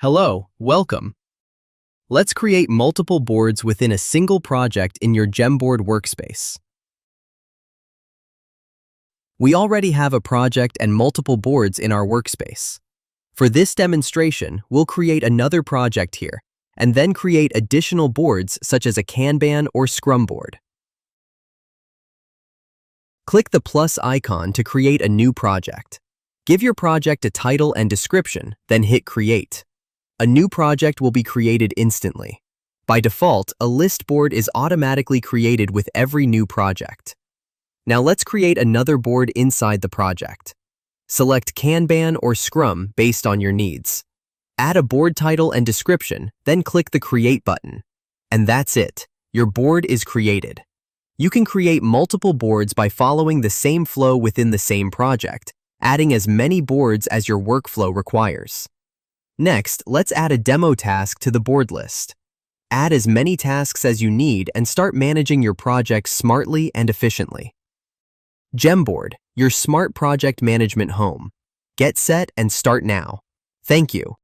Hello, welcome. Let's create multiple boards within a single project in your GemBoard workspace. We already have a project and multiple boards in our workspace. For this demonstration, we'll create another project here, and then create additional boards such as a Kanban or Scrum board. Click the plus icon to create a new project. Give your project a title and description, then hit Create. A new project will be created instantly. By default, a list board is automatically created with every new project. Now let's create another board inside the project. Select Kanban or Scrum based on your needs. Add a board title and description, then click the Create button. And that's it. Your board is created. You can create multiple boards by following the same flow within the same project, adding as many boards as your workflow requires. Next, let's add a demo task to the board list. Add as many tasks as you need and start managing your project smartly and efficiently. GemBoard, your smart project management home. Get set and start now. Thank you.